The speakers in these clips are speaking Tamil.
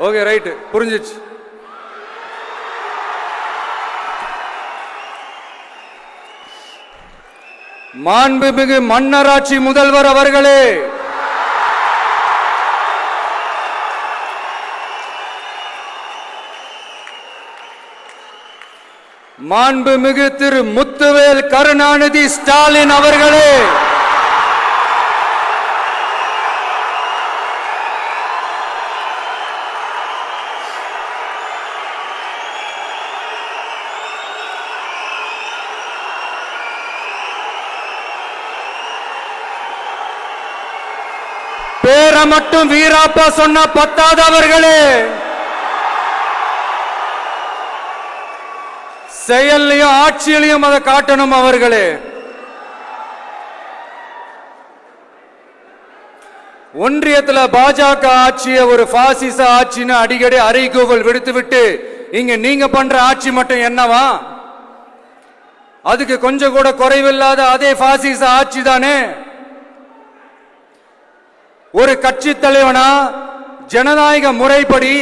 ஓகே ரைட், புரிஞ்சிச்சு. மாண்புமிகு மன்னராட்சி முதல்வர் அவர்களே, மாண்புமிகு திரு முத்துவேல் கருணாநிதி ஸ்டாலின் அவர்களே, பேரை மட்டும் வீராப்பா சொன்ன பத்தாதவர்களே, செயல்லையும் ஆட்சியிலையும் அதை காட்டணும் அவர்களே. ஒன்றியத்தில் பாஜக ஆட்சியை ஒரு பாசிச ஆட்சின்னு அடிக்கடி அறைகூவல் விடுத்துவிட்டு இங்க நீங்க பண்ற ஆட்சி மட்டும் என்னவா? அதுக்கு கொஞ்சம் கூட குறைவில்லாத அதே பாசிச ஆட்சி தானே. ஒரு கட்சி தலைவனா ஜனநாயக முறைப்படி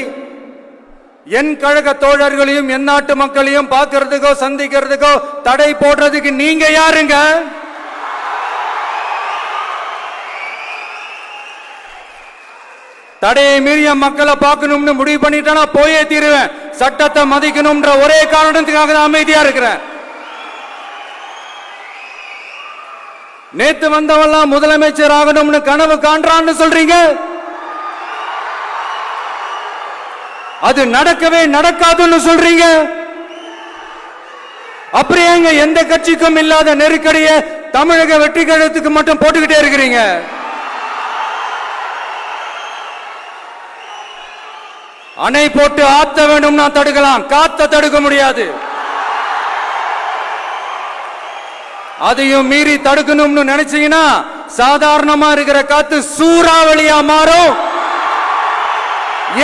என் கழக தோழர்களையும் என் நாட்டு மக்களையும் பார்க்கிறதுக்கோ சந்திக்கிறதுக்கோ தடை போடுறதுக்கு நீங்க யாருங்க? தடையை மீறிய மக்களை பார்க்கணும்னு முடிவு பண்ணிட்டா போயே தீருவேன். சட்டத்தை மதிக்கணும்ன்ற ஒரே காரணத்துக்காக தான் அமைதியா இருக்கிறேன். நேத்து வந்தவெல்லாம் முதலமைச்சர் ஆகணும்னு கனவு காண்றான்னு சொல்றீங்க. அது நடக்கவே நடக்காதுன்னு சொல்றீங்க. அப்புறம் எங்க எந்த கட்சிக்கும் இல்லாத நெருக்கடியை தமிழக வெற்றி கழகத்துக்கு மட்டும் போட்டுக்கிட்டே இருக்கிறீங்க. அணை போட்டு ஆத்த வேண்டும்னா தடுக்கலாம், காத்த தடுக்க முடியாது. அதையும் மீறி தடுக்கணும்னு நினைச்சீங்கன்னா சாதாரணமா இருக்கிற காத்து சூறாவளியா மாறும்.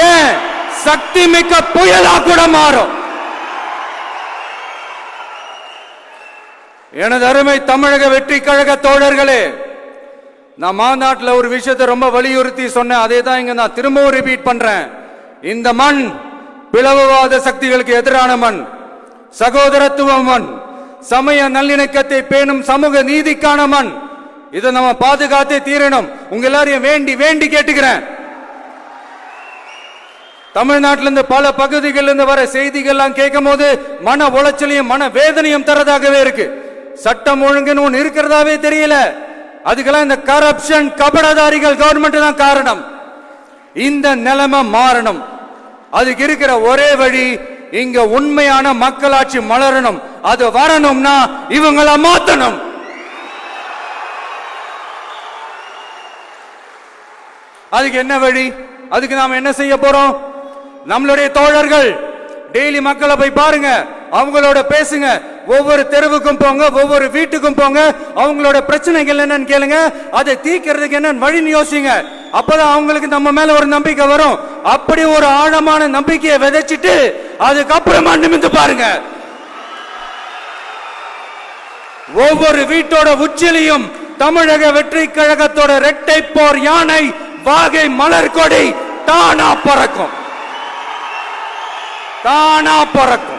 ஏன் சக்தி மிக்க புயலா கூட மாறும். எனது அருமை தமிழக வெற்றி கழக தோழர்களே, நான் மாநாட்டில் ஒரு விஷயத்தை ரொம்ப வலியுறுத்தி சொன்னேன். அதே தான் இங்க நான் திரும்பவும் ரிப்பீட் பண்றேன். இந்த மண் பிளவுவாத சக்திகளுக்கு எதிரான மண், சகோதரத்துவ மண், சமய நல்லிணக்கத்தை பேணும் சமூக நீதிக்கான மண். இதை நம்ம பாதுகாத்தே தீரணும். உங்க எல்லாரையும் வேண்டி வேண்டி கேட்டுக்கிறேன். தமிழ்நாட்டிலிருந்து பல பகுதிகளிலிருந்து வர செய்திகள்லாம் கேட்கும் போது மன உளைச்சலையும் மன வேதனையும் தரதாகவே இருக்கு. சட்டம் ஒழுங்குன்னு ஒன்று இருக்கிறதாவே தெரியல. அதுக்கெல்லாம் இந்த கரப்ஷன் கபடதாரிகள் கவர்மெண்ட் தான் காரணம். இந்த நிலைமை மாறணும். அதுக்கு இருக்கிற ஒரே வழி, இங்க உண்மையான மக்களாட்சி மலரணும். அது வரணும்னா இவங்களை மாத்தணும். அதுக்கு என்ன வழி? அதுக்கு நாம என்ன செய்ய போறோம்? நம்மளுடைய தோழர்கள் டெய்லி மக்களை போய் பாருங்க, அவங்களோட பேசுங்க, ஒவ்வொரு தெருவுக்கும் போங்க, ஒவ்வொரு வீட்டுக்கும் போங்க, அவங்களோட பிரச்சனைகள் என்னன்னு கேளுங்க, அதை தீர்க்கிறதுக்கு என்ன வழின்னு யோசிங்க. அப்பதான் அவங்களுக்கு நம்ம மேல ஒரு நம்பிக்கை வரும். அப்படி ஒரு ஆழமான நம்பிக்கையை விதைச்சிட்டு அதுக்கப்புறமா நிமிந்து பாருங்க. ஒவ்வொரு வீட்டோட உச்சிலையும் தமிழக வெற்றி கழகத்தோட இரட்டை போர் யானை வாகை மலர் கொடி தானா பறக்கும், தானா பறக்கும்.